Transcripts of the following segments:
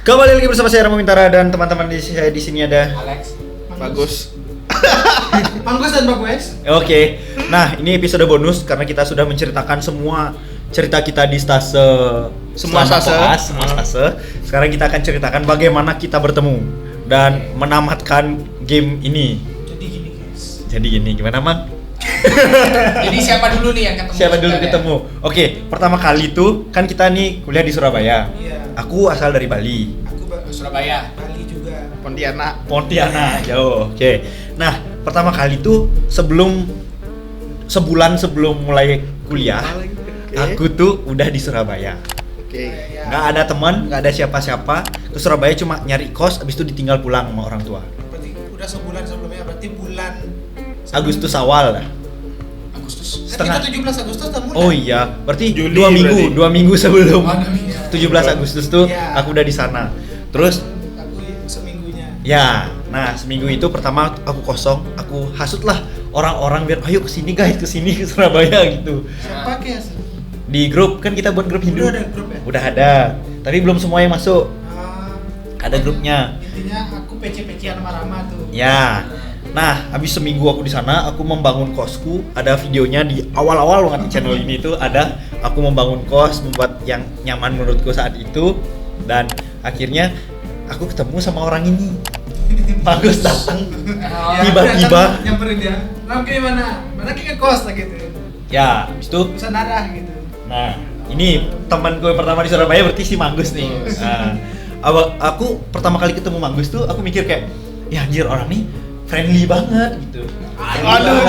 Kembali lagi bersama saya Ramo Mintara dan teman-teman di sini ada Alex, Bagus. Manggus dan Bagus. Oke. Nah, ini episode bonus karena kita sudah menceritakan semua cerita kita di stase Semua selama stase. koas, semua stase. Sekarang kita akan ceritakan bagaimana kita bertemu dan menamatkan game ini. Jadi gini guys. Jadi gini, gimana, Mang? Jadi siapa dulu nih yang ketemu? Siapa dulu sebenarnya? ketemu? Oke, pertama kali tuh kan kita nih kuliah di Surabaya. Iya. Aku asal dari Bali. Aku Surabaya, Bali juga. Pontianak. Pontianak, jauh. Oke. Nah, pertama kali tuh sebulan sebelum mulai kuliah, aku tuh udah di Surabaya. Oke. Ya. Nggak ada teman, nggak ada siapa-siapa. Ke Surabaya cuma nyari kos, abis itu ditinggal pulang sama orang tua. Berarti udah sebulan sebelumnya, berarti bulan Agustus awal lah. Agustus. Setengah. Kan kita 17 Agustus udah mulai. Oh iya, berarti Juli 2 minggu sebelum Oh, 2 minggu. 17 Agustus tuh Iya. aku udah di sana. Terus aku seminggunya. ya, nah seminggu itu pertama aku kosong, aku hasut lah orang-orang biar ayo kesini guys, kesini ke Surabaya gitu. Siapa guys? Di grup kan kita buat grup Hindu. Udah ada grup ya? Udah ada, tapi belum semua yang masuk. Ah, Ada grupnya. Intinya aku PC-PC-an sama Rama tuh. Ya. Nah, habis seminggu aku di sana, aku membangun kosku. Ada videonya di awal-awal banget di channel ini tuh ada aku membangun kos, membuat yang nyaman menurutku saat itu. Dan akhirnya aku ketemu sama orang ini. Bagus datang. Ya, Tiba-tiba. datang nyamperin dia. Ram gimana? Mana ke kos lah gitu. Ya, habis itu Bisa darah gitu. nah, ini temanku yang pertama di Surabaya berarti si Manggus nih. Nah, aku pertama kali ketemu Manggus tuh aku mikir kayak, ya anjir orang nih friendly banget gitu. Aduh,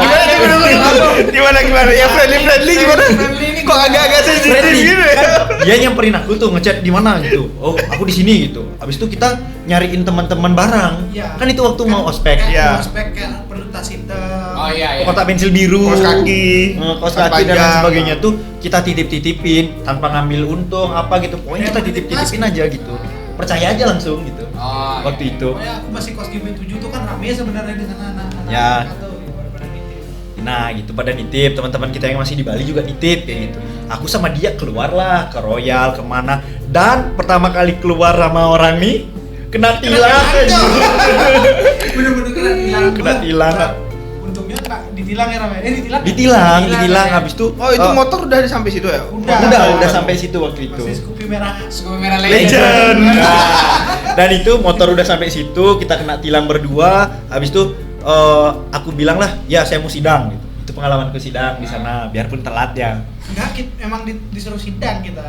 gimana? Ya friendly gimana? Friendly ini Kok agak-agak sensitif Friendly. gitu ya? Kan dia nyamperin aku tuh ngechat di mana gitu. Oh, aku di sini gitu. Habis itu kita nyariin teman-teman barang. Iya. Kan itu waktu mau ospek. Iya. Mau ospek kayak perlu tas hitam. Oh iya. Kotak pensil biru, Kaos kaki, kaos tas kaki dan lain panjang. sebagainya tuh kita titip-titipin tanpa ngambil untung apa gitu. Pokoknya kita titip-titipin aja gitu. Percaya aja langsung gitu. Oh, Waktu itu. Pokoknya aku masih kos di B7 tuh kan rame sebenarnya di sana anak-anak. Ya. Atau pada nitip. Nah gitu pada nitip, teman-teman kita yang masih di Bali juga nitip kayak gitu. Aku sama dia keluarlah ke Royal kemana, dan pertama kali keluar sama orang nih kena tilang aja. Bener-bener kena tilang. Kena tilang. Untungnya nggak ditilang ya Rame. Ditilang. Ditilang ya. habis itu. Oh itu motor udah sampai situ ya? Udah sampai situ waktu itu. Masih Scoopy merah. Scoopy merah Legend. Nah, dan itu motor udah sampai situ, kita kena tilang berdua. Habis itu aku bilang lah, ya saya mau sidang gitu. Itu pengalamanku sidang di sana, biarpun telat ya. Enggak, emang disuruh sidang kita.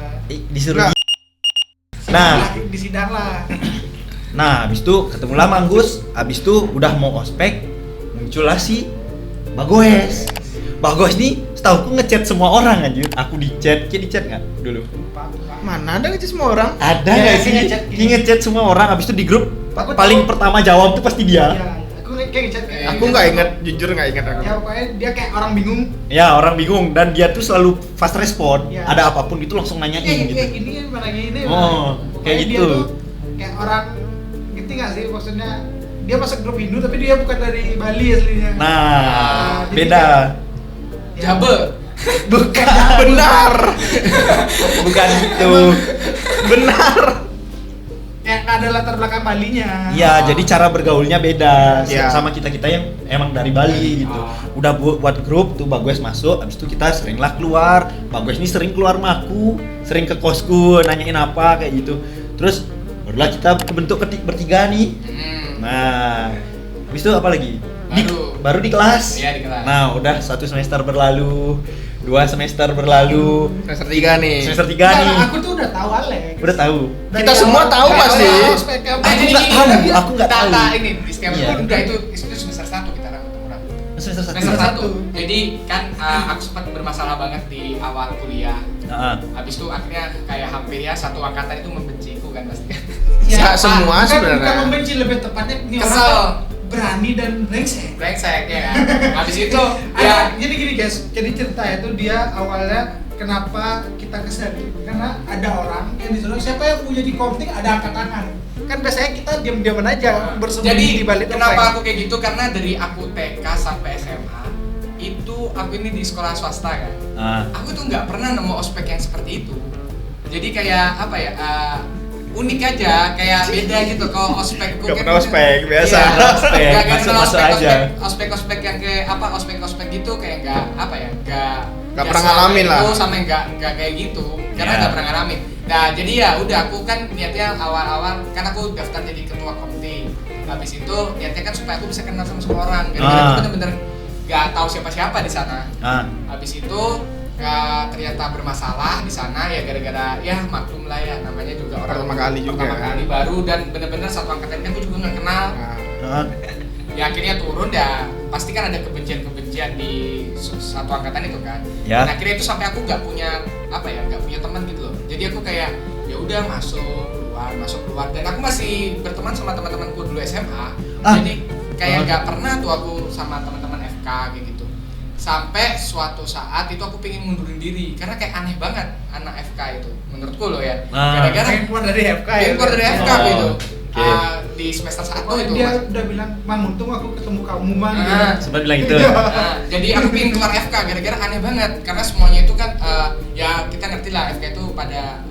Disuruh. Nah. Nah, Di sidang lah. nah, habis itu ketemulah Manggus, habis itu udah mau ospek, muncullah si Bagoes. Bagoes nih, setauku ngechat semua orang anjir. Aku di chat nggak dulu? Mana ada ngechat semua orang? Ada Ya, nggak sih? ngechat Dia gini. ngechat semua orang, habis itu di grup Aku paling tahu. pertama jawab tuh pasti dia. Iya, aku kayak ngechat kayak. Aku nggak inget, jujur nggak inget aku. Ya pokoknya dia kayak orang bingung. Ya orang bingung dan dia tuh selalu fast respon. Ya. Ada apapun itu langsung nanyain Kayak gitu. gini mana gini. Oh, mana. kayak Pokoknya gitu. Dia tuh kayak orang ngerti nggak sih maksudnya dia masuk grup Hindu tapi dia bukan dari Bali aslinya. Nah, jadi beda. kayak- Jabe. Bukan. Benar. Bukan itu. Benar. Kayak nggak ada latar belakang Balinya. Iya, jadi cara bergaulnya beda Iya. sama kita yang emang dari Bali gitu. Udah buat grup tuh Bagus masuk, habis itu kita seringlah keluar. Bagus ini sering keluar sama aku, sering ke kosku nanyain apa kayak gitu. Terus barulah kita kebentuk bertiga nih. Nah, habis itu apa lagi? Baru di kelas. Iya, di kelas. Nah, udah 1 semester berlalu, 2 semester berlalu, Semester 3 nih. semester 3 Nggak, nih. aku tuh udah tahu Alex. Udah tahu. Kita semua tahu Dari pasti. awal ospek kamu. Aku nggak tahu, aku nggak tahu. Ini disclaimer Iya. dulu, udah itu semester 1 kita ketemu Ram. Semester 1. Semester satu. 1. Jadi kan aku sempat bermasalah banget di awal kuliah. Heeh. Habis itu akhirnya kayak hampir ya satu angkatan itu membenciku kan pasti. Ya, semua bukan sebenarnya. membenci, lebih tepatnya ini Kesel. orang berani dan brengsek. Brengsek ya kan. Habis itu Ya, ya jadi gini guys, jadi cerita itu dia awalnya kenapa kita kesel karena ada orang yang disuruh siapa yang mau jadi komting ada angkat tangan. Kan biasanya kita diam-diaman aja bersembunyi jadi di balik kenapa topeng. aku kayak gitu karena dari aku TK sampai SMA itu aku ini di sekolah swasta kan. Ah. Aku tuh nggak pernah nemu ospek yang seperti itu. Jadi kayak apa ya? unik aja, kayak beda gitu. Kalau ospekku Gak pernah ospek, biasa. Iya, Ospek, nggak kenal masuk aja. ospek yang kayak apa, ospek gitu kayak nggak apa ya, Nggak pernah ngalamin lah. Sama nggak kayak gitu, karena Iya. nggak pernah ngalamin. Nah jadi ya udah, aku kan niatnya awal-awal kan aku daftar jadi ketua komite. Habis itu niatnya kan supaya aku bisa kenal sama semua orang. Gara-gara aku bener-bener nggak tahu siapa-siapa di sana. Habis itu ternyata bermasalah di sana ya, gara-gara ya maklum lah ya, namanya juga orang Pertama kali juga. pertama kali baru, dan bener-bener satu angkatan kan aku juga nggak kenal. Ya akhirnya turun ya, pasti kan ada kebencian di satu angkatan itu kan. Ya. Dan akhirnya itu sampai aku nggak punya nggak punya teman gitu loh. Jadi aku kayak ya udah masuk keluar, dan aku masih berteman sama teman-temanku dulu SMA. Jadi kayak nggak pernah tuh aku sama teman-teman FK kayak gitu. Sampai suatu saat itu aku pengen mundurin diri karena kayak aneh banget anak FK itu menurutku loh ya. Gara-gara pengen keluar dari FK ya. pengen keluar dari FK Oh, gitu. oke. Di semester 1 Oh, itu dia Mas. udah bilang, "Mang, untung aku ketemu kamu, Mang." Sempat bilang gitu. Jadi aku pengen keluar FK gara-gara aneh banget karena semuanya itu kan ya kita ngerti lah, FK itu pada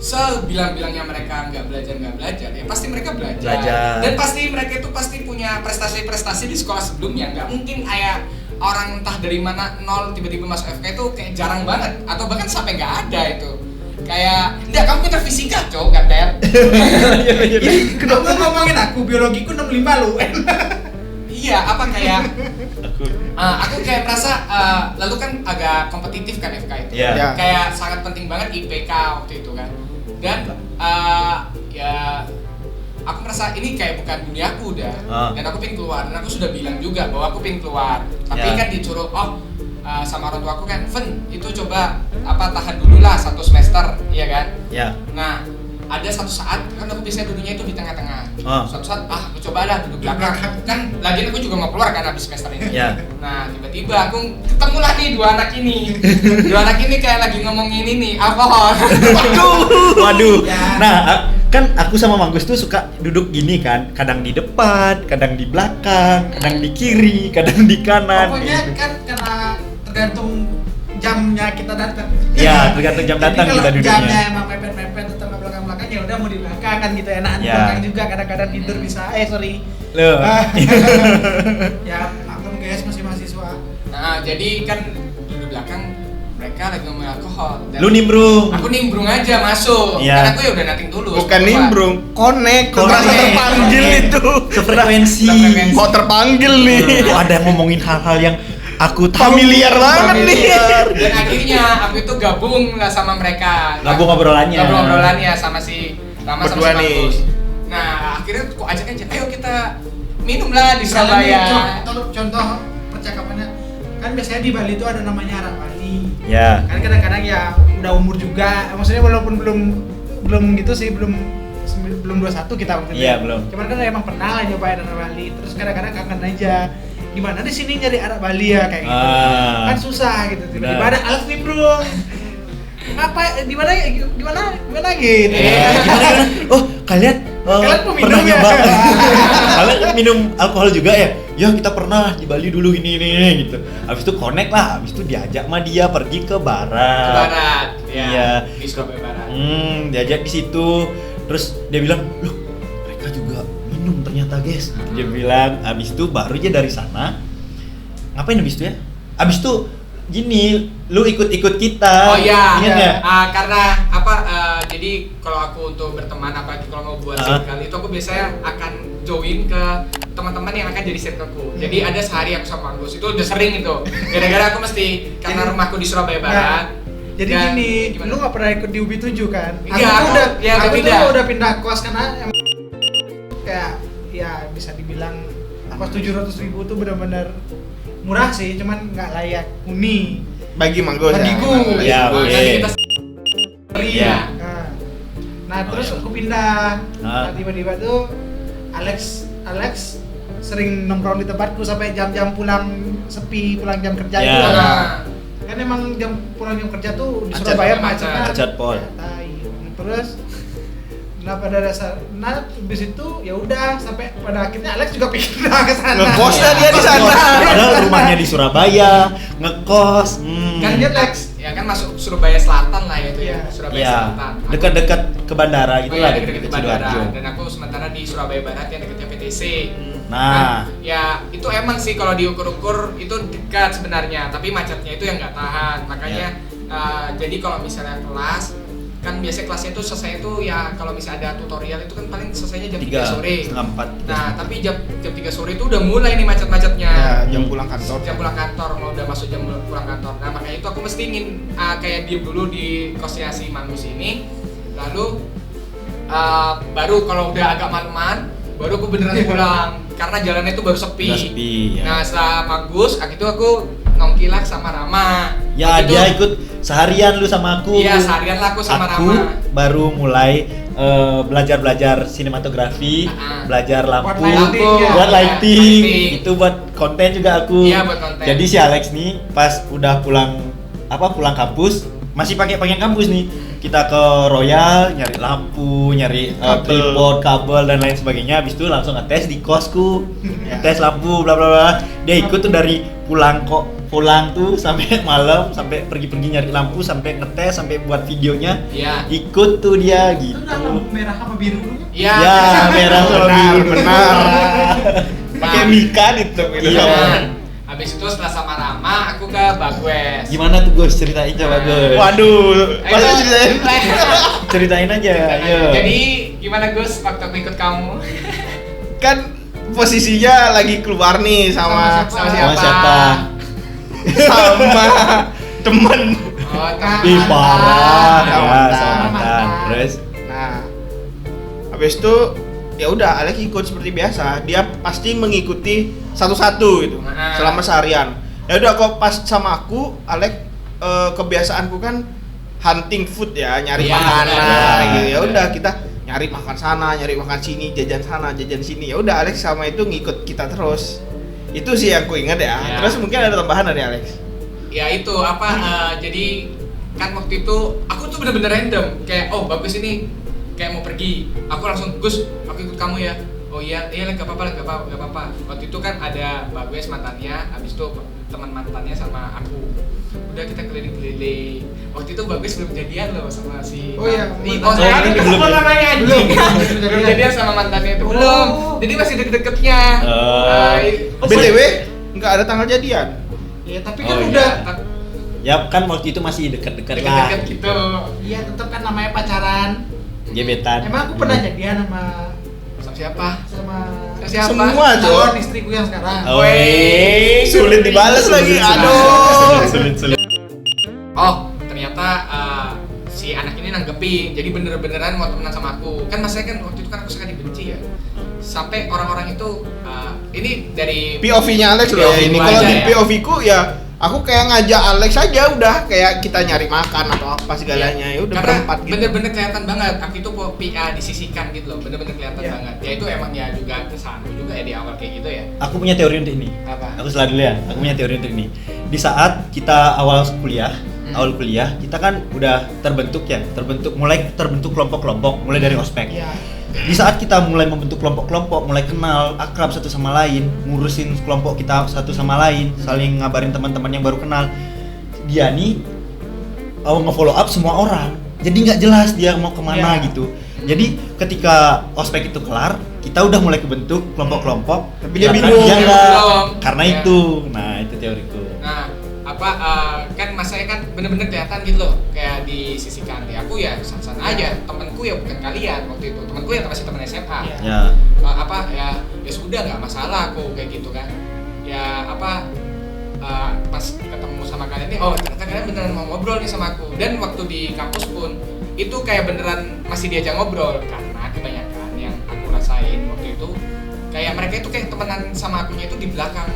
sebilang-bilangnya mereka nggak belajar ya pasti mereka belajar. Dan pasti mereka itu pasti punya prestasi-prestasi di sekolah sebelumnya. Nggak mungkin kayak orang entah dari mana nol tiba-tiba masuk FK itu kayak jarang banget, atau bahkan sampai nggak ada itu. Kayak enggak, kamu pintar fisika cowok gandel. Kamu ngomongin aku, biologiku 65 lu. Iya, apa kayak Aku. aku kayak merasa lalu kan agak kompetitif kan FK itu. Iya. Ya. Kayak sangat penting banget IPK waktu itu kan. Dan ya aku merasa ini kayak bukan dunia aku udah. Dan aku pengen keluar, dan aku sudah bilang juga bahwa aku pengen keluar. Tapi Ya. kan disuruh sama orang tua aku kan, "Ven, itu coba tahan dulu lah 1 semester," iya kan? Ya. Nah, ada satu saat kan aku biasanya duduknya itu di tengah-tengah. Suatu saat aku coba lah duduk belakang. Kan lagian aku juga mau keluar kan habis semester ini. Ya. Nah, tiba-tiba aku ketemu lah nih dua anak ini. Dua anak ini kayak lagi ngomongin ini alkohol. Waduh. Ya. Nah, kan aku sama Manggus tuh suka duduk gini kan, kadang di depan, kadang di belakang, kadang di kiri, kadang di kanan. Pokoknya kan karena tergantung jamnya kita datang. Ya, tergantung jam datang Jadi kita kalau duduknya. jamnya emang mepet-mepet atau nggak belakang-belakang, ya udah mau di belakang kan gitu, enak di Ya. belakang juga, kadang-kadang tidur bisa. Sorry. Loh. Ya maklum guys, masih mahasiswa. Nah, jadi kan di belakang mereka lagi ngomongin alkohol. Dan Lu nimbrung. aku nimbrung aja masuk. Iya. Karena aku ya udah nating dulu. Bukan keluar. nimbrung, connect. Terasa terpanggil itu. Sefrekuensi. Sefrekuensi. Mau terpanggil nih. Kok ada yang ngomongin hal-hal yang aku tahu. Familiar banget nih. Familiar. Dan akhirnya aku itu gabung lah sama mereka. Gabung obrolannya. Gabung obrolannya sama si Rama sama Berdua si nih. Markus. Nah, akhirnya kok ajak aja, ayo kita minum lah di Surabaya. Contoh percakapannya, kan biasanya di Bali itu ada namanya arak Bali. Ya. Kan kadang-kadang ya udah umur juga, maksudnya walaupun belum gitu sih, belum 21 kita waktu itu. Iya, belum. Cuman kan emang pernah lah nyobain arak Bali, terus kadang-kadang kangen aja. Gimana di sini nyari arak Bali ya kayak gitu. Kan susah gitu. Tiba-tiba Benar. ada alat nimbrung. Apa di mana gitu. Gimana? Oh, kalian Kalian peminum pernah ya? nyoba? Kalian minum alkohol juga ya? Ya kita pernah di Bali dulu ini gitu. Habis itu connect lah, habis itu diajak sama dia pergi ke barat. Ke barat, ya. Iya. Di Surabaya Barat. Diajak di situ. Terus dia bilang, "Loh, mereka juga minum ternyata, guys." Dia bilang, habis itu baru aja dari sana. Ngapain habis itu ya? Habis itu gini, lu ikut-ikut kita. Oh iya, Ingat nggak? karena jadi kalau aku untuk berteman, apalagi kalau mau buat circle itu aku biasanya akan join ke teman-teman yang akan jadi circleku. Jadi ada sehari aku sama Anggus itu udah sering itu. Gara-gara aku mesti karena rumahku di Surabaya Barat. Jadi Dan gini, gimana? lu nggak pernah ikut di UBI 7 kan? Iya, aku tuh ya, udah aku pindah. tuh udah pindah kos karena kayak ya bisa dibilang kos 700.000 tuh benar-benar murah sih, cuman nggak layak huni. Bagi Manggus. Bagiku. Ya, Nah, oke. nanti kita Iya. Nah, Oh, terus iya. aku pindah. Ah. Nah, tiba-tiba tuh Alex sering nongkrong di tempatku sampai jam-jam pulang sepi, pulang jam kerja Ya. itu. Nah, Kan emang pulang jam kerja tuh di Macet. Surabaya macetnya. Macet, Pol. Tai. Terus pada dasar, habis itu ya udah sampai pada akhirnya Alex juga pindah ke sana. Ngekos dah dia di sana. Padahal rumahnya di Surabaya, ngekos. Kan dia Lex, ya kan masuk Surabaya Selatan lah itu ya, Iya. Surabaya Iya, Selatan. Aku- dekat-dekat ke bandara gitu Oh iya, lah, deket-deket ke bandara. Sidoarjo. Dan aku sementara di Surabaya Barat yang dekatnya PTC. Nah, Ya itu emang sih kalau diukur-ukur itu dekat sebenarnya, tapi macetnya itu yang nggak tahan. Makanya jadi kalau misalnya kelas kan biasanya kelasnya itu selesai itu ya kalau misalnya ada tutorial itu kan paling selesainya jam 3 sore. 3:30. Nah, tapi jam 3 sore itu udah mulai nih macet-macetnya. Ya, jam pulang kantor. Jam pulang kantor, mau udah masuk jam pulang kantor. Nah, makanya itu aku mesti ingin kayak diem dulu di kosnya si Mangus ini. Lalu baru kalau udah agak maleman, baru aku beneran pulang karena jalannya itu baru sepi. Udah sepi, ya. Nah, setelah Mangus, itu aku nongkilak sama Rama. Ya, Waktu dia itu- ikut seharian lu sama aku. Iya, seharian lah aku sama Aku Rama. baru mulai belajar sinematografi, Ah. belajar lampu, Buat lighting, ya. buat lighting. Lighting. Itu buat konten juga aku. Iya, buat konten. Jadi si Alex nih pas udah pulang kampus, masih pakai pakaian kampus nih. Kita ke Royal nyari lampu, nyari Kabel. tripod, kabel dan lain sebagainya. Habis itu langsung ngetes di kosku. Ya. Ngetes lampu bla bla bla. Dia ikut tuh dari pulang tuh sampai malam, sampai pergi-pergi nyari lampu, sampai ngetes, sampai buat videonya. Iya. Ikut tuh dia Itu gitu. udah lampu merah apa biru dulu? Iya. Ya, merah sama Benar, biru. benar. Nah. Pakai mika itu gitu. Iya. Habis itu setelah sama Rama, aku ke Bagwes. Gimana tuh Gus, ceritain coba Gus. Waduh, masa Ayo, ceritain? Ceritain aja, ayo. Jadi gimana Gus waktu aku ikut kamu? Kan posisinya lagi keluar nih sama Sama Sama siapa? sama temen. Oh, Ih, parah. Sama Ya, mantan. sama mantan. Terus Nah, habis itu ya udah Alex ikut seperti biasa. Dia pasti mengikuti satu-satu gitu Nah. selama seharian. Ya udah kok pas sama aku, Alex kebiasaanku kan hunting food ya, nyari Iya, makanan benar. gitu. Ya udah kita nyari makan sana, nyari makan sini, jajan sana, jajan sini. Ya udah Alex sama itu ngikut kita terus. Itu sih yang ku ingat ya. Iya. Terus mungkin ada tambahan dari Alex. Ya itu jadi kan waktu itu aku tuh bener-bener random kayak bagus ini kayak mau pergi. Aku langsung Gus, aku ikut kamu ya. Oh iya, nggak apa-apa. Waktu itu kan ada Bagwes mantannya, habis itu teman mantannya sama aku. Udah kita keliling-keliling. Waktu itu Bagwes belum jadian loh sama si. Oh iya, Oh, saya belum. belum namanya anjing. Belum. Belum jadian sama mantannya itu Oh. belum. Jadi masih deket-deketnya. Oh. BTW nggak ada tanggal jadian. Ya tapi Oh, kan iya. udah. ya kan waktu itu masih dekat-dekat lah. Deket-deket gitu. Iya tetap kan namanya pacaran. Gebetan. Emang aku pernah jadian sama Sama siapa? sama Siapa? Semua, Jo. calon istriku yang sekarang. Oh, Sulit dibalas lagi. Aduh. Sulit. Oh, ternyata si anak ini nanggepin. Jadi bener-beneran mau temenan sama aku. Kan masanya kan waktu itu kan aku sangat dibenci ya. Sampai orang-orang itu ini dari POV-nya Alex loh ya POV ini. gua Kalau aja di ya. POV ku ya aku kayak ngajak Alex aja udah kayak kita nyari makan atau apa segalanya ya udah karena berempat gitu. bener-bener kelihatan banget aku itu PA disisihkan gitu loh, bener-bener kelihatan Iya. banget. Ya itu emang ya juga kesalahanku juga ya di awal kayak gitu ya. Aku punya teori untuk ini. Apa? Aku salah dulu ya. Aku punya teori untuk ini. Di saat kita awal kuliah, kita kan udah mulai terbentuk kelompok-kelompok, mulai dari ospek. Iya. Di saat kita mulai membentuk kelompok-kelompok, mulai kenal, akrab satu sama lain, ngurusin kelompok kita satu sama lain, saling ngabarin teman-teman yang baru kenal. Dia nih nge-follow up semua orang. Jadi nggak jelas dia mau kemana Iya. gitu. Jadi ketika ospek itu kelar, kita udah mulai kebentuk kelompok-kelompok. Tapi dia ya kan bingung. dia nggak. Belum. Karena Ya. itu. Nah, itu teoriku. Nah, kan masanya kan bener-bener kelihatan gitu loh, kayak disisihkan. Ya aku ya sana-sana aja. Temenku ya bukan kalian waktu itu. Temenku yang masih temen SMA. Iya. Ya. Ya sudah nggak masalah aku kayak gitu kan. Ya pas ketemu sama kalian nih, ternyata kalian beneran mau ngobrol nih sama aku. Dan waktu di kampus pun itu kayak beneran masih diajak ngobrol karena kebanyakan yang aku rasain waktu itu kayak mereka itu kayak temenan sama akunya itu di belakang.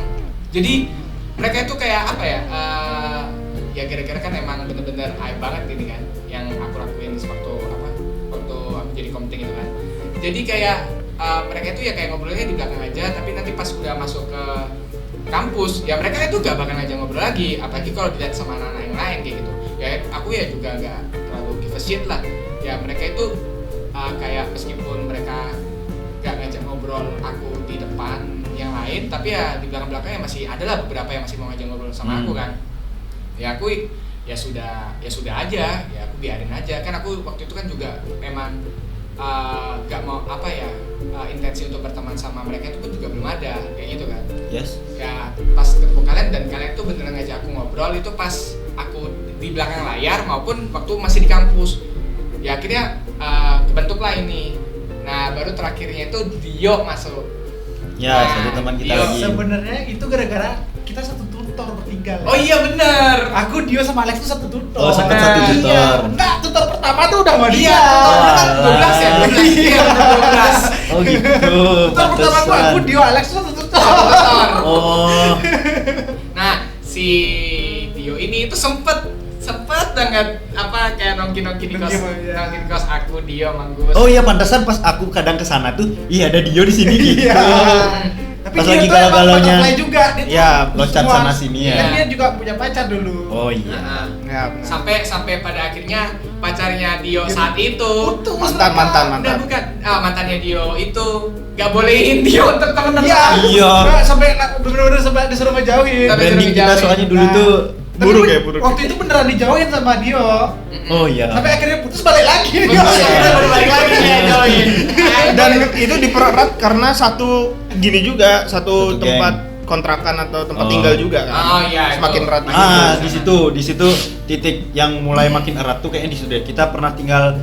Jadi mereka itu kayak apa ya? Ya kira-kira kan emang bener-bener aib banget ini kan yang aku lakuin waktu aku jadi komting itu kan. Jadi kayak mereka itu ya kayak ngobrolnya di belakang aja, tapi nanti pas udah masuk ke kampus ya mereka itu gak bakal ngajak ngobrol lagi, apalagi kalau dilihat sama anak-anak yang lain kayak gitu. Ya aku ya juga gak terlalu give a shit lah. Ya mereka itu kayak meskipun mereka gak ngajak ngobrol aku di depan yang lain, tapi ya di belakang-belakangnya masih ada lah beberapa yang masih mau ngajak ngobrol sama aku kan. Ya aku ya sudah aja, ya aku biarin aja. Kan aku waktu itu kan juga memang gak mau intensi untuk berteman sama mereka itu pun juga belum ada kayak gitu kan. Yes. Ya pas ketemu kalian dan kalian tuh beneran ngajak aku ngobrol itu pas aku di belakang layar maupun waktu masih di kampus. Ya akhirnya kebentuklah ini. Nah baru terakhirnya itu Dio masuk. Ya, satu teman kita Dio. lagi. Sebenarnya itu gara-gara kita satu tutor bertiga. Oh iya bener. Aku, Dio sama Alex tuh satu tutor. Oh, satu Iya. tutor. Enggak, tutor pertama tuh udah sama dia. Iya, tutor kan 12 ya? Oh. 12 iya, 12. Oh gitu. Tutor pertama aku, pantesan. Dio, Alex tuh satu tutor. Tutor. Oh. Nah, si Dio ini tuh sempet banget kayak nongki di kos, Nongki, iya. nongki di kos aku, Dio, Manggus. Oh iya, pantesan pas aku kadang kesana tuh, iya ada Dio di sini gitu. Iya. Tapi Pas dia lagi tuh emang galau-galaunya. butterfly juga. Dia tuh Ya, loncat semua- sana sini ya. Kan dia juga punya pacar dulu. Oh iya. Nah, Ya, benar. sampai pada akhirnya pacarnya Dio saat itu Putus. Mantan. udah bukan mantannya Dio itu gak bolehin Dio untuk temenan. Iya. Iya. Nah, sampai bener-bener sampai disuruh ngejauhin. Tapi Branding kita dijauhin. soalnya dulu Nah, tuh tapi buruk ya, buruk. Waktu itu beneran dijauhin sama Dio. oh iya. Sampai akhirnya putus balik lagi. Betul, akhirnya baru balik lagi dia join. Dan itu dipererat karena satu Satu tempat kontrakan atau tempat Oh. tinggal juga kan. Oh, iya, Semakin itu. erat di situ titik yang mulai makin erat tuh kayaknya di situ. Kita pernah tinggal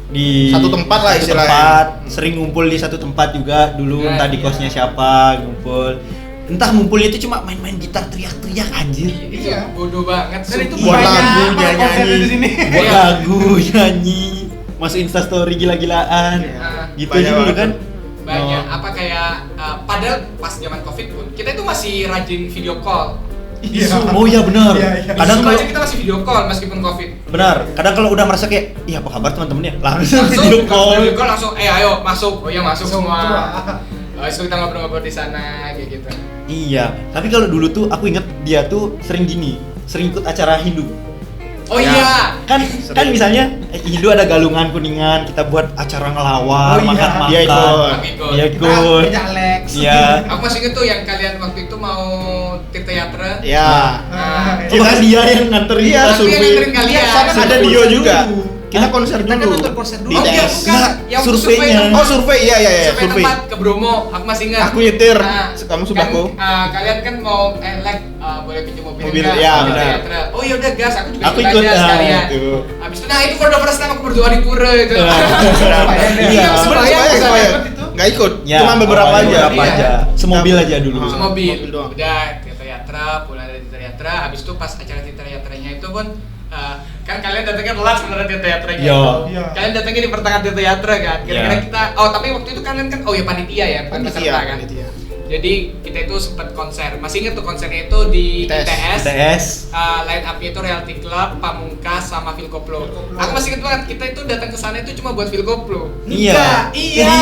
di Satu tempat lah satu istilahnya. tempat, sering ngumpul di satu tempat juga dulu, Nah, entah di iya. kosnya siapa ngumpul. Entah ngumpulnya itu cuma main-main gitar teriak-teriak anjir. Iya. Bodoh banget. Dan itu Buat banyak lagu, konser nyanyi. di sini. Buat Iya. lagu, nyanyi, masuk Instastory gila-gilaan. Iya. Gitu Banyak aja dulu banget. kan. Banyak Oh. kayak padahal pas zaman Covid pun kita itu masih rajin video call. Iya. Oh iya benar. Iya, iya. Kadang Di Zoom kalau aja kita masih video call meskipun Covid. benar, kadang kalau udah merasa kayak, iya apa kabar teman-teman ya? Langsung Langsung video call. video call langsung ayo masuk. Oh iya masuk semua. Semua. So kita ngobrol-ngobrol di sana kayak gitu. Iya, tapi kalau dulu tuh aku inget dia tuh sering gini, sering ikut acara Hindu. Oh Ya. iya. Kan Sering. misalnya Hindu ada galungan kuningan, kita buat acara ngelawar, Oh iya. makan-makan. Dia ikut. Aku ikut. Dia ikut. Punya Alex. Iya. Aku masih inget tuh yang kalian waktu itu mau Tirta Yatra. Ya. Nah, Kita dia yang nganterin Iya, kita aku yang survei. nganterin kalian. Iya, sana kan Ada konser Dio juga. dulu. Kita Hah? konser Kita kan dulu. nonton konser dulu. Di Oh iya TS. bukan, Nah, yang surveinya. survei Oh survei, iya survei survei. tempat ke Bromo, aku masih ingat. Aku nyetir, Nah, kamu sebelahku. kan, kalian kan mau boleh pinjam mobil Mobil, enggak? ya, Tirta benar. Yatra. Oh ya udah gas, aku juga Aku ikut ikut, aja nah, sekalian. itu. Habis itu itu for the first time aku berdoa di pura itu. Iya, sebenarnya Semuanya. Nggak ikut, Ya, cuma beberapa awalnya aja. beberapa Iya. aja. Semobil aja dulu. Ah. Semobil. Mobil doang. Udah Tirta Yatra, pulang dari Tirta Yatra, habis itu pas acara Tirta Yatranya itu pun kan kalian datangnya telat sebenarnya Tirta Yatranya. Iya. Iya. Kalian datangnya di pertengahan Tirta Yatra kan. Kira-kira Iya. kita tapi waktu itu kalian kan ya panitia ya, bukan Panitia, peserta kan. panitia. Jadi kita itu sempat konser. Masih inget tuh konsernya itu di ITS. TS. Line up-nya itu Realty Club, Pamungkas sama Phil Koplo. Koplo. Aku masih inget banget kita itu datang ke sana itu cuma buat Phil Koplo. Iya. Iya.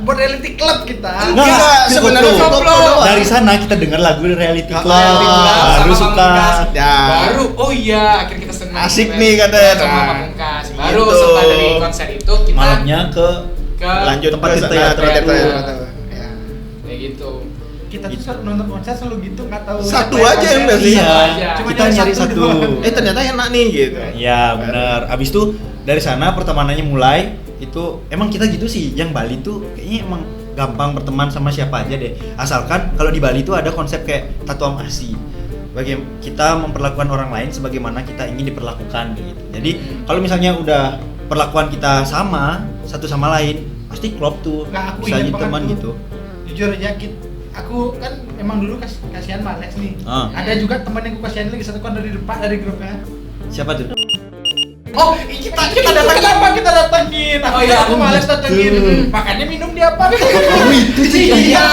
Buat reality club kita. Enggak, Phil sebenarnya Koplo. Phil Koplo doang. Dari sana kita dengar lagu Reality Ah, Club. Reality Club Baru sama suka. Pamungkas. Ya. Baru oh iya akhirnya kita senang. Asik gitu nih kan. katanya. Sama Nah, Pamungkas. Baru gitu. setelah dari konser itu kita Malamnya ke ke Lanjut tempat ke Tirta sana, Yatra Tirta dulu. Yatra. Ya. kayak gitu. Kita tuh nonton konser selalu gitu, nggak tahu. Satu siapa aja yang konser. biasanya. Iya, aja. Cuma kita nyari nyari satu satu. doang. Ternyata enak nih gitu. Iya benar. Abis itu dari sana pertemanannya mulai itu emang kita gitu sih. Yang Bali tuh kayaknya emang gampang berteman sama siapa aja deh. Asalkan kalau di Bali tuh ada konsep kayak tato amasi. Bagaimana kita memperlakukan orang lain sebagaimana kita ingin diperlakukan gitu. Jadi kalau misalnya udah perlakuan kita sama satu sama lain pasti klop tuh. Nah, aku Bisa ingat jadi banget teman tuh. gitu. Jujur aja, aku kan emang dulu kasihan sama Alex nih. Ah. Ada juga teman yang aku kasihan lagi satu kan dari depan dari grupnya. Siapa tuh? Oh, kita datang Kenapa kita datengin? Oh iya, aku Alex datengin. betul. Makanya minum di apa? Oh itu sih. Iya.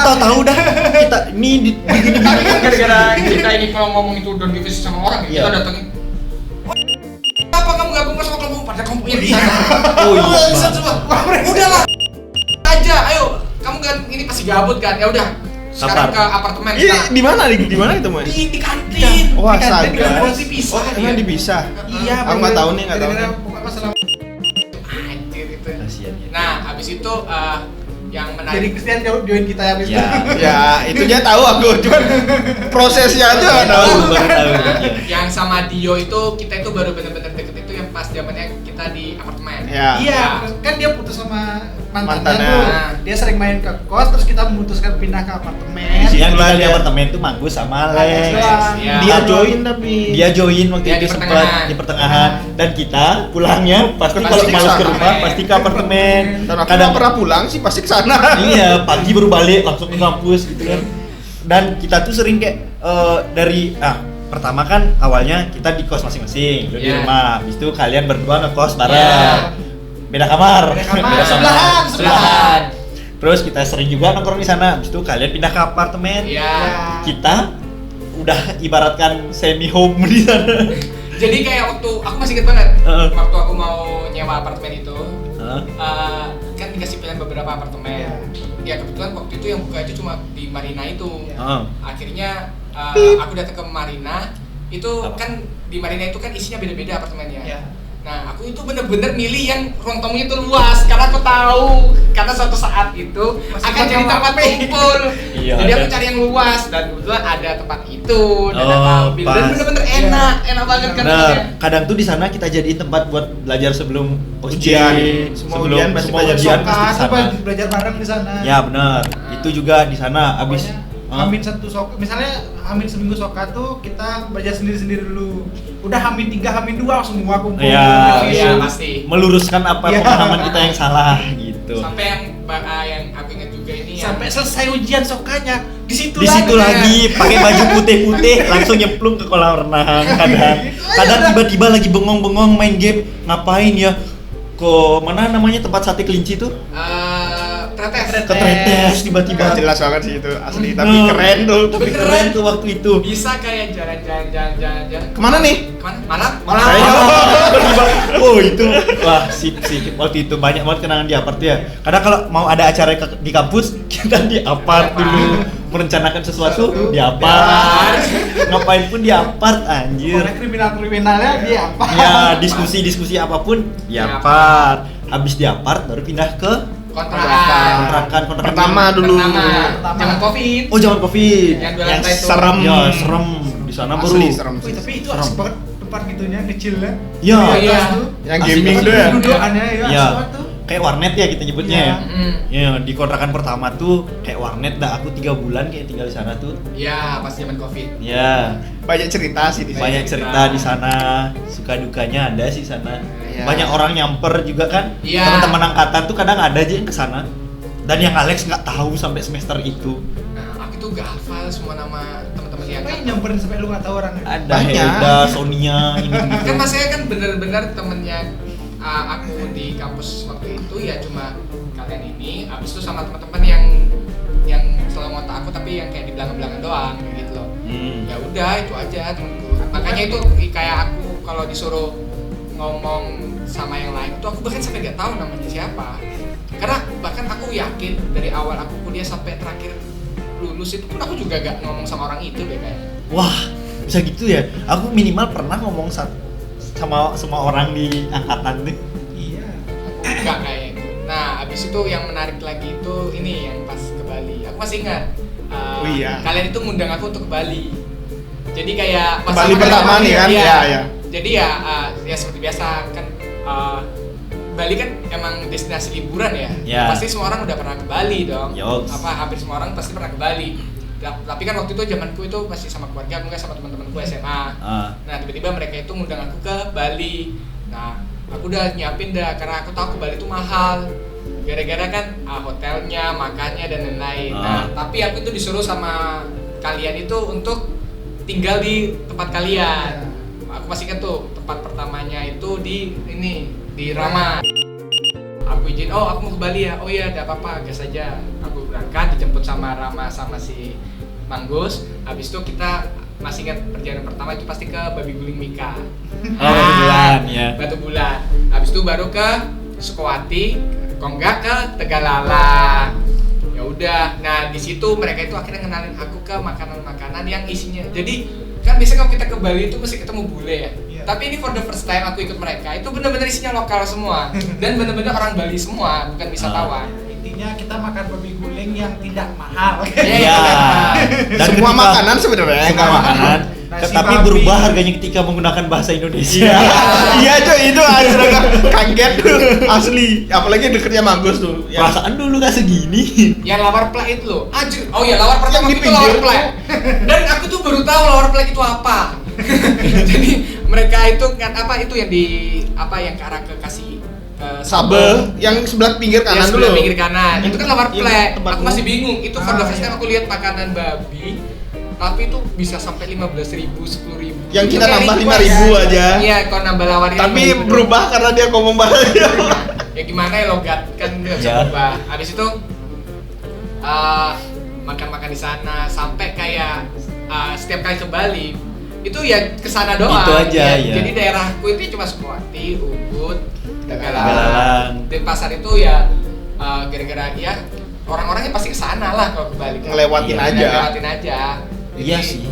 Aku tahu dah. Kita ini di gini tapi kan gara-gara kita ini kalau ngomong itu don't give a shit sama orang ya, Iya. kita datengin. Oh, apa kamu gabung sama kelompok pada kelompoknya di sana? Oh iya. Bisa semua. Udahlah. Aja, ayo. Kamu kan ini pasti gabut kan? Ya udah. Sekarang Apart. ke apartemen Ini kita. di mana itu mas? Di kantin. Wah, Di kantin astaga. kenapa dipisah Oh, emang dia? dipisah. Iya, Aku nggak tahu nih, nggak tahu gara-gara nih. pokoknya masalah Anjir itu. Kasihan ya. Nah, habis itu yang Jadi menarik. Christian join kita habis Ya. Ya, itu dia tahu aku, cuman prosesnya aja nggak tahu. Baru tahu. Nah, Iya. yang sama Dio itu kita itu baru bener-bener deket itu yang pas zamannya kita di apartemen. Ya. Iya, kan dia putus sama mantannya Mantannya. tuh. Dia sering main ke kos, terus kita memutuskan pindah ke apartemen. Yang kita di Dia- apartemen tuh Manggus sama Alex Alex. doang. Iya. Dia join tapi Dia join waktu Dia itu di sempat pertengahan. di pertengahan dan kita pulangnya pasti Pasti kalau ke malas ke sana. rumah pasti ke apartemen. dan aku Kadang nggak pernah pulang sih pasti ke sana. iya pagi baru balik langsung ke kampus gitu kan. Dan kita tuh sering kayak dari pertama kan awalnya kita di kos masing-masing, lu di Iya. rumah. Habis itu kalian berdua ngekos bareng. Iya. Beda kamar. Beda kamar. Sebelahan. Terus kita sering juga nongkrong di sana. Habis itu kalian pindah ke apartemen. Iya. Kita udah ibaratkan semi home di sana. Jadi kayak waktu aku masih inget banget waktu aku mau nyewa apartemen itu Heeh. kan dikasih pilihan beberapa apartemen. Ya kebetulan waktu itu yang buka itu cuma di Marina itu. Heeh. Akhirnya aku datang ke Marina itu Apa? kan di Marina itu kan isinya beda-beda apartemennya. Iya. Nah aku itu bener-bener milih yang ruang tamunya itu luas karena aku tahu karena suatu saat itu Masih akan jadi bakal tempat rame. kumpul. Iya, Jadi aku dan- cari yang luas dan kebetulan ada tempat itu dan Oh, ada mobil dan pas. bener-bener Iya. enak banget kan. Nah, tempatnya. kadang tuh di sana kita jadiin tempat buat belajar sebelum Ujian. Semua Semua ujian pasti belajar ujian Soka pasti di tuh sana. belajar bareng di sana. Ya benar. Itu juga di sana. Abis Pokoknya Hamin satu soka, misalnya Hamin seminggu soka tuh kita belajar sendiri-sendiri dulu. Udah Hamin 3, Hamin 2 semua kumpul. Iya, Revisi. iya, pasti. meluruskan apa Iya. pemahaman kita yang salah gitu. Sampai yang aku ingat juga ini Sampai selesai ujian sokanya di situ Di situ lagi pakai baju putih-putih langsung nyemplung ke kolam renang kadang tiba-tiba lagi bengong-bengong main game ngapain ya ke mana namanya tempat sate kelinci tuh Tretes. ke Tretes tiba-tiba Nggak jelas banget sih itu asli, tapi Nah, keren tuh. tapi keren tuh waktu itu Bisa kayak jalan-jalan. Kemana nih? Kemana? Malang? oh itu wah sip waktu itu banyak banget kenangan di apart ya kadang kalau mau ada acara di kampus kita di apart dulu merencanakan sesuatu di apart ngapain pun di apart anjir Oleh kriminal-kriminalnya dia apa? ya diskusi apapun di apart habis di apart baru pindah ke kontrakan Pertama dulu. Pertama. Zaman Covid. oh zaman covid Yang dua lantai itu. serem. ya serem di sana baru Asli serem Wih, sih. tapi itu Serem. asik banget tempat gitunya kecilnya. ya Iya. Yang Asli gaming banget. tuh ya. Dudukannya ya, ya asik banget tuh. kayak warnet ya kita nyebutnya Iya. ya di kontrakan pertama tuh kayak warnet dah aku 3 bulan kayak tinggal di sana tuh Ya, pas zaman Covid. ya Banyak cerita sih di banyak sini. cerita di sana suka dukanya ada sih sana Iya. banyak orang nyamper juga kan Iya. teman-teman angkatan tuh kadang ada aja yang kesana dan yang Alex nggak tahu sampai semester itu Nah, aku tuh gak hafal semua nama teman-teman yang Siapa yang nyamperin sampai lu nggak tahu orangnya? ada Banyak. Helda, Sonia ini gitu kan masanya kan bener-bener temennya aku di kampus waktu itu ya cuma kalian ini abis itu sama teman-teman yang selalu ngotak aku tapi yang kayak di belakang-belakang doang kayak gitu loh. Ya udah itu aja temenku. Makanya itu kayak aku kalau disuruh ngomong sama yang lain tuh aku bahkan sampai nggak tahu namanya siapa. Karena bahkan aku yakin dari awal aku kuliah sampai terakhir lulus itu pun aku juga gak ngomong sama orang itu deh kayaknya. wah bisa gitu ya aku minimal pernah ngomong sama semua orang di angkatan tuh Iya. Enggak kayak itu. Nah, abis itu yang menarik lagi itu ini yang pas ke Bali. Aku masih ingat. Oh iya. Kalian itu ngundang aku untuk ke Bali. Jadi kayak pas Bali aku pertama nih kan? Iya. Iya, iya. Jadi ya seperti biasa kan Bali kan emang destinasi liburan ya. Ya. Pasti semua orang udah pernah ke Bali dong. Yoks. Hampir semua orang pasti pernah ke Bali. Tapi kan waktu itu zamanku itu masih sama keluarga, aku nggak sama teman-temanku SMA. Nah tiba-tiba mereka itu ngundang aku ke Bali. Nah aku udah nyiapin dah karena aku tahu ke Bali itu mahal. Gara-gara kan hotelnya, makannya dan lain-lain. Nah tapi aku itu disuruh sama kalian itu untuk tinggal di tempat kalian. Aku masih ingat tuh tempat pertamanya itu di Rama. Aku izin, aku mau ke Bali ya. Oh iya, enggak apa-apa, gas aja. Aku berangkat dijemput sama Rama sama si Manggus. Habis itu kita masih ingat perjalanan pertama itu pasti ke Babi Guling Mika. Batu Bulan ya Batu Bulan. Habis itu baru ke Sukawati, kalau enggak ke Tegalala. Ya udah. Nah, di situ mereka itu akhirnya ngenalin aku ke makanan-makanan yang isinya. Jadi kan biasanya kalau kita ke Bali itu mesti ketemu bule ya. Iya. Tapi ini for the first time aku ikut mereka itu benar-benar isinya lokal semua dan benar-benar orang Bali semua, bukan wisatawan. Intinya intinya kita makan babi guling yang tidak mahal. Iya. Dan Semua ketika- makanan sebenarnya. semua makanan. Nasi Tapi babi. berubah harganya ketika menggunakan bahasa Indonesia. Iya cuy, itu asli kaget tuh asli. Apalagi deketnya Magus tuh. Perasaan dulu gak segini. Yang lawar plek itu loh. Anjir. Oh iya, lawar pertama Yang di itu lawar pinggir. plek. Dan aku tuh baru tahu lawar plek itu apa. Jadi mereka itu kan apa itu yang di apa yang ke arah ke kasih Sabe yang sebelah pinggir kanan ya, dulu. sebelah pinggir kanan. Itu kan lawar Yang plek. tempat Aku masih bingung. Itu for the first iya. time aku lihat makanan babi. Tapi itu bisa sampai 15.000, 10.000. Yang Itu kita kayak nambah request. 5.000 aja. Iya, kalau nambah lawarnya. Tapi 5.000 berubah karena dia ngomong bahasa. ya gimana ya logat kan nggak bisa Ya. berubah. Habis itu makan-makan di sana sampai kayak setiap kali ke Bali itu ya kesana doang. Itu aja, ya. Jadi daerahku itu cuma Sukawati, Ubud, Tegalalang. Tegalalang. Denpasar itu ya gara-gara ya orang-orangnya pasti kesana lah kalau ke Bali. kan. Ngelewatin Iya, aja. Ngelewatin aja. Iya Jadi, sih.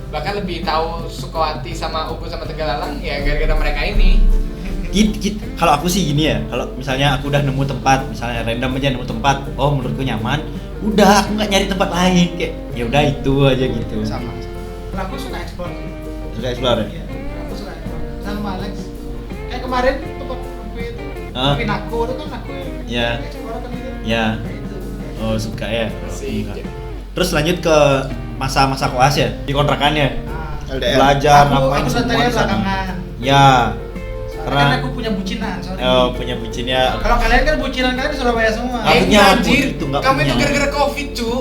Bahkan lebih tahu Sukawati sama Ubud sama Tegalalang ya gara-gara mereka ini. Kalau aku sih gini ya, kalau misalnya aku udah nemu tempat, misalnya random aja nemu tempat, oh menurutku nyaman, udah aku nggak nyari tempat lain, kayak ya udah itu aja gitu. Sama. Kalau aku suka explore. Suka explore ya? Iya, aku suka explore. Sama Alex. Kayak kemarin tempat kopi itu, Ah. Pinako itu kan aku Iya. explore kan itu. Ya. Kayak itu. Oh suka ya. Asik. Suka. Terus lanjut ke masa-masa koas ya di kontrakannya. Nah, LDR. Belajar aku ngapain datangnya di sana. belakangan. Ya. Karena Karena aku punya bucinan, sorry. punya bucinnya. Kalau kalian kan bucinan kalian di Surabaya semua. Aku punya, Iya, aku anjir. itu nggak Kamu itu punya. gara-gara Covid, cu.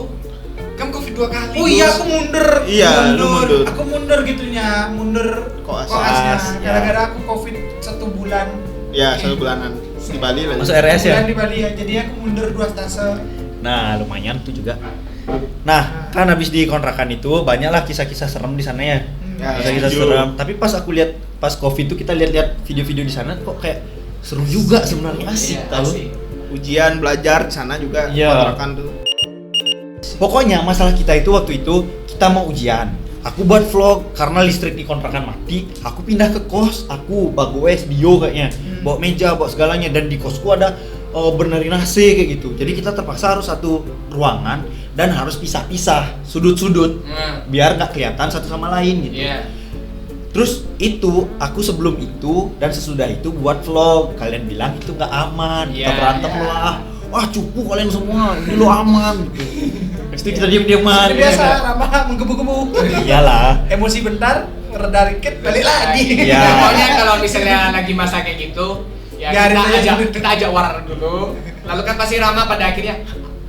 Kamu Covid 2 kali. Oh iya, Gus. aku mundur. Iya, lu mundur. Aku mundur gitunya, mundur Koas. koasnya. Koas, ya. Gara-gara aku Covid 1 bulan. Ya, 1 bulanan di Bali lah. Masuk RS ya? Bulan di Bali ya. Jadi aku mundur 2 stase. Nah, lumayan tuh juga. Nah, kan habis di kontrakan itu banyaklah kisah-kisah serem di sana ya. Ya, Kisah-kisah setuju. serem. Tapi pas aku lihat pas Covid itu kita lihat-lihat video-video di sana kok kayak seru juga sebenarnya, asik Iya, tahu. asik. Ujian belajar di sana juga Iya. kontrakan tuh. Pokoknya masalah kita itu waktu itu kita mau ujian. Aku buat vlog karena listrik di kontrakan mati. Aku pindah ke kos. Aku bagus bio kayaknya. Bawa meja, bawa segalanya dan di kosku ada bernerin AC kayak gitu. Jadi kita terpaksa harus satu ruangan dan harus pisah-pisah sudut-sudut Nah, biar nggak kelihatan satu sama lain gitu. iya. Terus itu aku sebelum itu dan sesudah itu buat vlog. Kalian bilang itu nggak aman, kita Iya, berantem iya. lah. Wah cupu kalian semua, ini lo aman. Gitu. Habis itu kita diam-diaman. Seperti biasa, Rama menggebu-gebu. Iyalah. Emosi bentar, reda dikit, balik lagi. Iya. Ya, pokoknya kalau misalnya lagi masa kayak gitu, ya Biarin aja kita dulu. ajak war dulu. Lalu kan pasti Rama pada akhirnya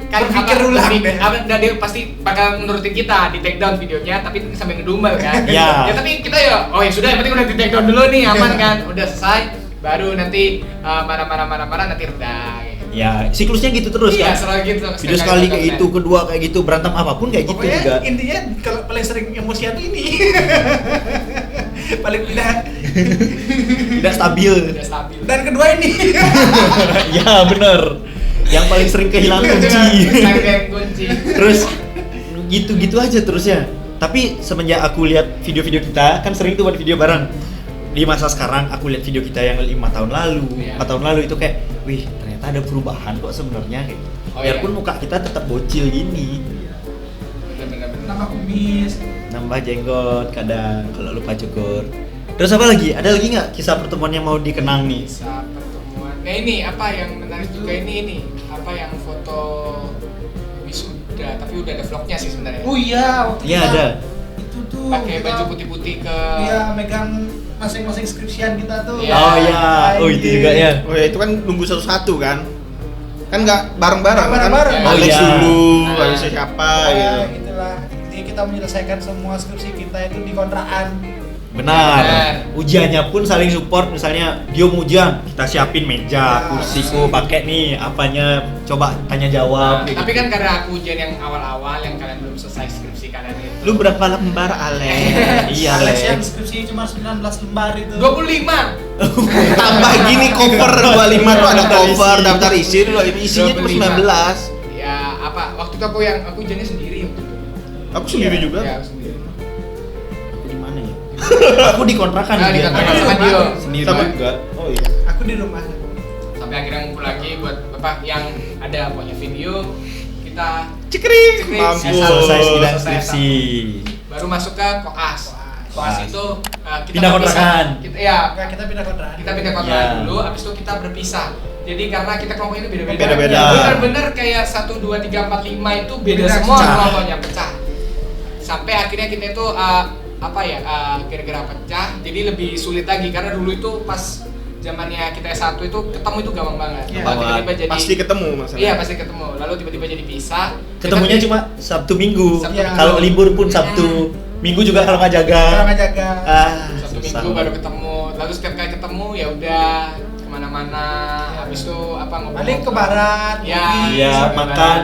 kan Berpikir ulang deh. dan dia pasti bakal menurutin kita di take down videonya tapi sambil ngedumel kan. Iya. Ya tapi kita ya oh ya sudah yang penting udah di take down dulu nih aman kan. Udah selesai baru nanti marah-marah nanti reda. Gitu. Ya, siklusnya gitu terus Iya, kan. selalu gitu. Video sekali kayak gitu, kedua kayak gitu, berantem apapun kayak gitu Pokoknya juga. intinya kalau paling sering emosian tuh ini. Paling tidak. Tidak stabil. Udah stabil. Dan kedua ini. Ya, bener. Yang paling sering kehilangan kunci. Kehilangan kunci. Terus gitu-gitu aja terusnya. Tapi semenjak aku lihat video-video kita, kan sering tuh buat video bareng. Di masa sekarang aku lihat video kita yang 5 tahun lalu, Iya. 4 tahun lalu itu kayak, wih ternyata ada perubahan kok sebenarnya kayak. Oh, Biarpun iya. muka kita tetap bocil gini, Bener-bener. Nama kumis. nambah jenggot kadang kalau lupa cukur. Terus apa lagi? Ada lagi nggak kisah pertemuan yang mau dikenang nih? Bisa pertemuan. Nah ini apa yang menarik juga ini apa yang foto wisuda tapi udah ada vlognya sih sebenarnya. Oh iya, waktu Iya kita ada. itu tuh Pakai kita- baju putih-putih ke Iya, megang masing-masing skripsian kita tuh. Iya. Oh iya, oh itu juga ya. Oh ya itu kan nunggu satu-satu kan. Kan nggak bareng-bareng kan. Bareng-bareng. Oh, Alex iya. dulu, Nah. habis itu siapa Ya, gitu. gitulah. Intinya kita menyelesaikan semua skripsi kita itu di kontrakan. Benar. Benar. Ujiannya pun saling support. Misalnya dia mau ujian, kita siapin meja, Ya. kursiku pakai nih apanya, coba tanya jawab. Nah, tapi kan karena aku ujian yang awal-awal yang kalian belum selesai skripsi kalian itu. Lu berapa lembar Alex? Iya, Alex yang Lex. skripsi cuma 19 lembar itu. 25. Tambah gini cover 25 tuh ada cover, daftar isi dulu isinya cuma 19. Ya apa? Waktu itu aku ujiannya sendiri waktu itu. Aku sendiri juga. Ya, aku sendiri. Aku di mana ya? Aku di kontrakan. Ah, di dia. kontrakan sama sama Dio. Sendiri Sama- juga. Oh iya. Aku di rumah. Sampai akhirnya ngumpul lagi buat yang ada pokoknya video kita Cekring. Cekring. Mampus. Selesai sidang Selesai. skripsi. baru masuk ke koas. Koas itu kita Pindah berpisah. kontrakan. Enggak, kita pindah kontrakan. Kita pindah kontrakan Ya. dulu, habis itu kita berpisah. Jadi karena kita kelompoknya beda-beda. Beda-beda. Benar-benar kayak 1 2 3 4 5 itu beda Beda, semua pecah. kelompoknya, pecah. Sampai akhirnya kita itu kira-kira pecah. Jadi lebih sulit lagi karena dulu itu pas zamannya kita S1 itu ketemu itu gampang banget. Iya. Lalu tiba-tiba jadi Pasti ketemu maksudnya. Iya, pasti ketemu. Lalu tiba-tiba jadi pisah. Ketemunya Kita- cuma Sabtu Minggu. Sabtu Minggu. Kalau libur pun Sabtu. Minggu juga kalau nggak jaga. Kalau nggak jaga. Sabtu susah. Minggu baru ketemu. Lalu setiap kali ketemu ya udah kemana-mana. Habis itu ngobrol. Balik ke barat. Ya. ngopi. Iya, Sampai makan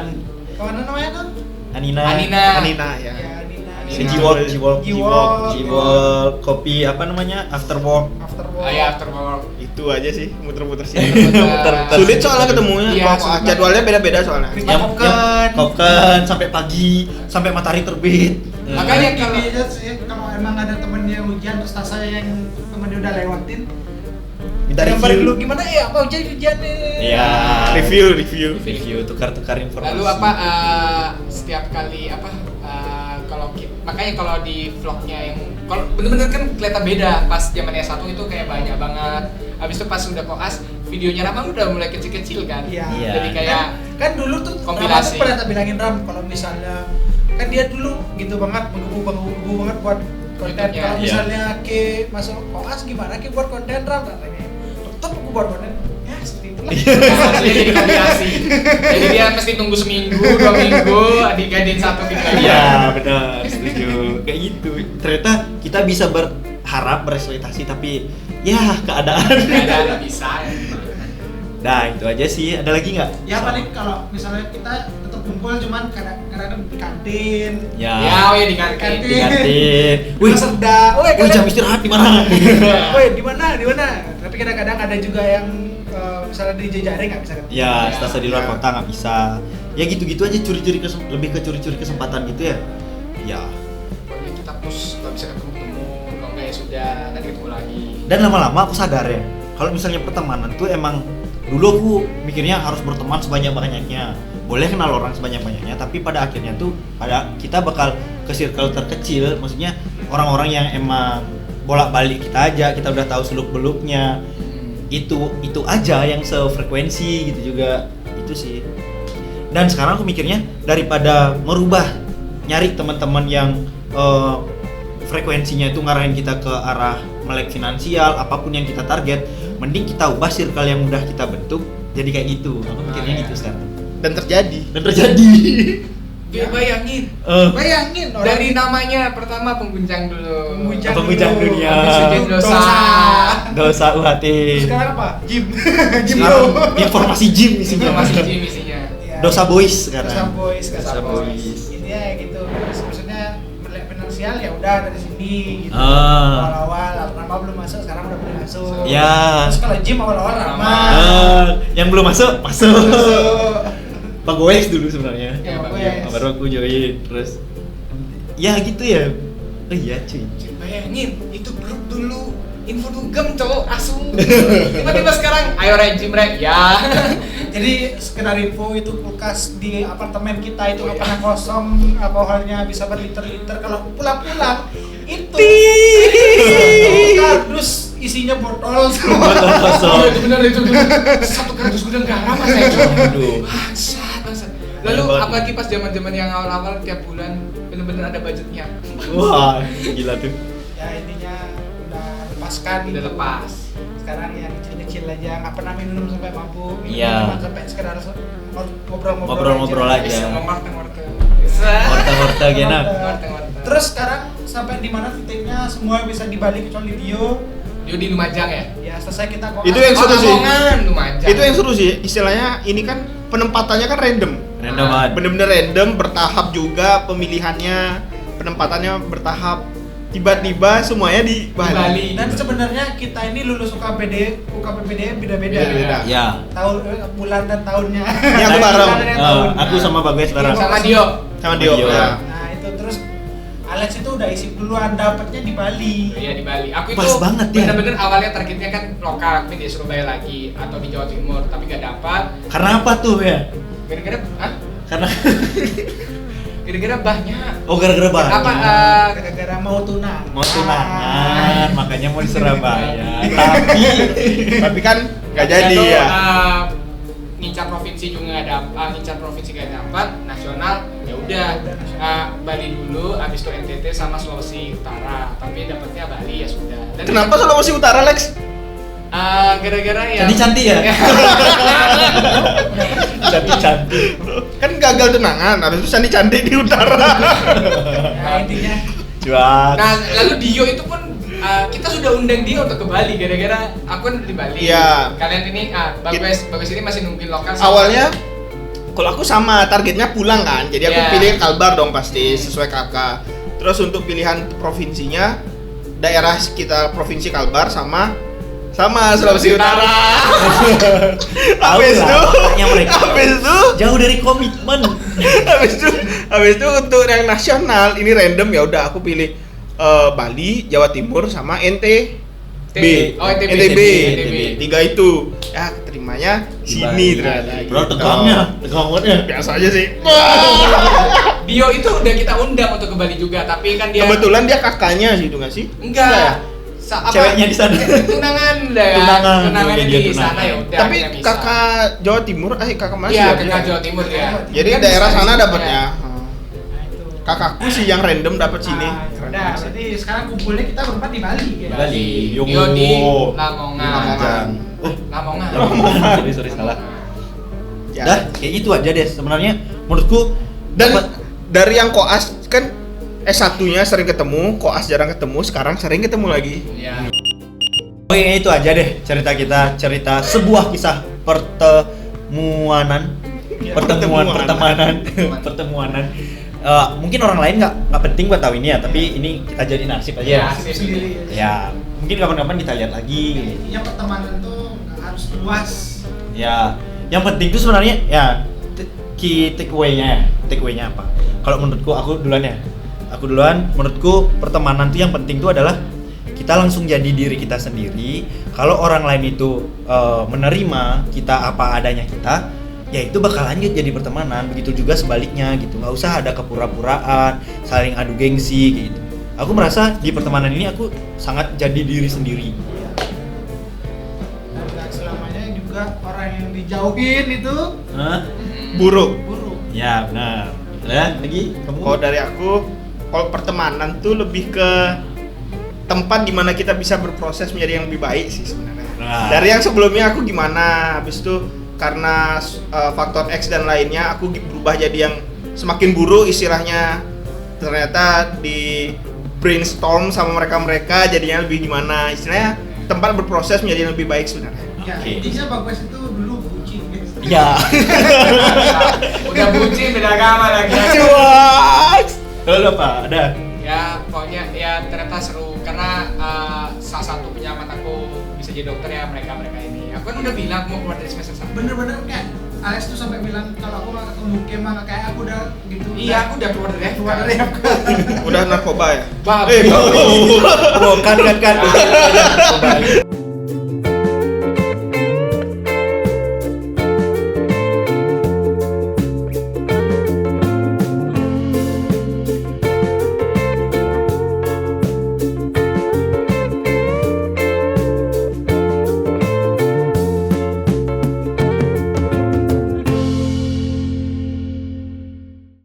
Kemana namanya tuh? Anina. Anina. Anina ya. Ya, Nina. Jiwok, Jiwok. kopi apa namanya? After work. After Oh work. ya, after work. Itu aja sih muter-muter sini. Muter-muter. Sulit soalnya ketemunya. Iya, sulit. Jadwalnya beda-beda soalnya. Kita Yang Kopken. Kopken sampai pagi, sampai matahari terbit. Makanya Gini kalau aja sih, kalau emang ada temennya hujan terus tas saya yang temennya udah lewatin, minta gambar review. dulu gimana ya apa hujan nih. Iya. Review. Tukar-tukar informasi. lalu setiap kali makanya kalau di vlognya yang kalau bener-bener kan kelihatan beda pas zaman S1 itu kayak banyak banget. Habis itu pas udah koas videonya Rama udah mulai kecil-kecil kan. Iya. Iya. Jadi kayak Kan dulu tuh Rama Kompilasi. tuh pernah tak bilangin Ram kalau misalnya kan dia dulu gitu banget menggebu banget buat konten. YouTube-nya, Kalau iya. misalnya ke masuk koas gimana ke buat konten Ram katanya. Tetep aku buat konten. Ya seperti itulah. nah, dia jadi kombinasi. Jadi dia mesti tunggu seminggu, 2 minggu, digantiin satu video. Iya, benar, setuju. Kayak gitu. Ternyata kita bisa berharap berekspektasi tapi ya keadaan. Nggak bisa. Nah, itu aja sih. Ada lagi nggak? Ya paling kalau misalnya kita tetap kumpul cuman kadang-kadang di kantin. Ya. Ya, oh ya di kantin. Di kantin. Wih, serda. Wih, jam istirahat di mana? Woi, di mana? Di mana? Tapi kadang-kadang ada juga yang misalnya di Jejare nggak bisa ketemu. Ya, stase di luar kota nggak bisa. Ya gitu-gitu aja lebih ke curi-curi kesempatan gitu ya. Ya. Pokoknya kita push, nggak bisa ketemu, kalau nggak ya sudah, nanti ketemu lagi. Dan lama-lama aku sadar ya, kalau misalnya pertemanan tuh emang dulu aku mikirnya harus berteman sebanyak-banyaknya. Boleh kenal orang sebanyak-banyaknya, tapi pada akhirnya tuh kita bakal ke circle terkecil, maksudnya orang-orang yang emang bolak-balik kita aja, kita udah tahu seluk-beluknya. Itu aja yang sefrekuensi gitu juga. Itu sih. Dan sekarang aku mikirnya daripada merubah nyari teman-teman yang frekuensinya itu ngarahin kita ke arah melek finansial, apapun yang kita target, mending kita ubah circle yang udah kita bentuk jadi kayak gitu. Aku mikirnya ya. gitu sekarang. Dan terjadi. Dan terjadi. Dia bayangin, Bayangin orang dari namanya pertama pengguncang dulu. Penguncang dunia. Habis sujud dosa. Dosa UHT. Sekarang apa? Gym. Sekarang informasi gym isinya. Masih gym isinya. Ya. Dosa boys sekarang. Dosa boys, Dosa boys. Intinya ya gitu. Terus maksudnya melek finansial ya udah dari sini gitu. Ah. Awal-awal Rama belum masuk, sekarang udah boleh masuk. Ya. Terus kalau gym awal-awal Rama. Yang belum masuk. Masuk. Pak Goes dulu sebenarnya. Ya, Pak Ya, Goes. baru aku join terus. Ya gitu ya. Oh iya cuy. Bayangin, itu grup dulu info dugem cowok asu. Tiba-tiba sekarang ayo rek gym rek. Ya. Jadi sekedar info itu kulkas di apartemen kita itu Oh, nggak iya. pernah kosong, alkoholnya bisa berliter-liter. Kalau pulang-pulang itu kardus isinya botol semua. Botol kosong. Oh, itu benar itu. Satu kardus gudang garam saya coba. Aduh. Bangsat. Lalu Hebat. apalagi pas zaman-zaman yang awal-awal tiap bulan bener-bener ada budgetnya. Wah, gila tuh. Ya intinya udah lepaskan. Udah itu. lepas. Sekarang yang kecil-kecil aja, nggak pernah minum sampai mabuk. Minum Iya. cuma sampai sekedar ngobrol-ngobrol. Ngobrol-ngobrol aja. Bisa ngomong-ngomong. Horta-horta gena. Terus sekarang sampai di mana titiknya semua bisa dibalik kecuali Dio. Dia di Lumajang ya? Ya selesai kita koas. Itu yang seru sih. Lamongan, Lumajang. Itu yang seru sih. Istilahnya ini kan penempatannya kan random. Random banget. Bener-bener random, bertahap juga pemilihannya, penempatannya bertahap. Tiba-tiba semuanya di Di Bali. Bali. Dan sebenarnya kita ini lulus UKPD beda-beda. Beda-beda. Ya. Tahun bulan dan tahunnya. Ini aku bareng. Bulan dan tahun. Aku sama Pak Goes bareng. Iya, Sama Dio. Sama Dio. Dio. Ya. Nah itu terus Alex itu udah isi duluan, dapetnya di Bali. Iya di Bali. Aku Pas itu banget ya. bener-bener awalnya targetnya kan lokal, tapi di Surabaya lagi atau di Jawa Timur, tapi gak dapat. Karena apa tuh ya? Gara-gara, Karena gara-gara banyak. oh gara-gara banyak. Apa? Gara-gara mau tunang. Mau tunangan, makanya mau di Surabaya. Tapi kan nggak Tadinya jadi tuh, ya. Ngincar provinsi juga nggak dapat, ngincar provinsi nggak dapat, nasional ya udah Bali dulu, abis itu NTT sama Sulawesi Utara, tapi dapatnya Bali ya sudah. Dan Kenapa Sulawesi Utara, Lex? gara-gara ya. Jadi cantik ya? Cantik. Kan gagal tunangan, habis itu Sandi cantik di utara. Nah, intinya Cuak. Nah, lalu Dio itu pun kita sudah undang dia untuk ke Bali gara-gara aku kan di Bali. Iya. Kalian ini bagus ini masih nungguin lokal. Awalnya kalau aku sama targetnya pulang kan, jadi aku Iya. pilih Kalbar dong pasti sesuai kakak. Terus untuk pilihan provinsinya daerah sekitar provinsi Kalbar sama Sulawesi Utara. Habis itu, habis itu, jauh dari komitmen. habis itu untuk yang nasional ini random ya udah aku pilih Bali, Jawa Timur sama NTB. Oh, NTB. NTB. NTB. Tiga itu. Ya, keterimanya sini ternyata. Bro, gitu. tegang banget ya. Biasa aja sih. Dio itu udah kita undang untuk ke Bali juga, tapi kan dia Kebetulan dia kakaknya sih itu nggak sih? enggak. Ceweknya di sana. Tunangan dah. Tunangan. Tunangannya Oh, iya, dia di sana tunangan. ya udah. Tapi kita bisa. kakak Jawa Timur, kakak mana sih? Iya, ya? kakak Jawa Timur ya. Jadi Kan daerah bisa sana di situ dapatnya. ya. nah itu. Kakakku sih yang random dapat sini. Udah, berarti sekarang kumpulnya kita berempat di Bali ya. Bali. Dio di Lamongan. Lamongan. Oh, Lamongan. sorry salah. Ya. Dah, kayak gitu aja deh. Sebenarnya menurutku Dan dapat- dari yang koas kan S1-nya sering ketemu, koas jarang ketemu, sekarang sering ketemu lagi. Iya. Oke, itu aja deh cerita kita, cerita sebuah kisah pertemuanan, pertemuanan. Mungkin orang lain nggak penting buat tahu ini ya, tapi ini kita jadi narsip aja. Iya, Sip sendiri. Ya, mungkin kapan-kapan kita lihat lagi. Intinya pertemanan tuh nggak harus luas. Ya, yang penting tuh sebenarnya ya key takeaway-nya apa? Kalau menurutku, aku duluan. Menurutku pertemanan tuh yang penting tuh adalah kita langsung jadi diri kita sendiri. Kalau orang lain itu menerima kita apa adanya kita, ya itu bakal lanjut jadi pertemanan. Begitu juga sebaliknya gitu. Nggak usah ada kepura-puraan, saling adu gengsi gitu. Aku merasa di pertemanan ini aku sangat jadi diri sendiri. Dan nggak selamanya juga orang yang dijauhin itu Hah? Buruk. buruk. Ya benar. Ada lagi kamu? Kalau dari aku, kalau pertemanan tuh lebih ke tempat dimana kita bisa berproses menjadi yang lebih baik sih sebenarnya. Nah. Dari yang sebelumnya aku gimana, habis itu karena faktor X dan lainnya aku berubah jadi yang semakin buruk istilahnya. Ternyata di brainstorm sama mereka jadinya lebih gimana, istilahnya tempat berproses menjadi yang lebih baik sebenarnya. Ya, Oke. intinya Bagus itu dulu bucin guys. Ya. Udah bucin beda agama lagi. Cuak. Kalau apa? Ada. Ya pokoknya ya ternyata seru karena salah satu penyelamat aku bisa jadi dokter ya mereka ini. Aku kan udah bilang mau keluar dari semester 1. Bener-bener kayak Alex tuh sampai bilang kalau aku nggak ketemu Kim mah kayak aku udah gitu. Iya, aku udah keluar dari keluar dari FK. Udah narkoba ya? Babi. bagus. Oh, kan.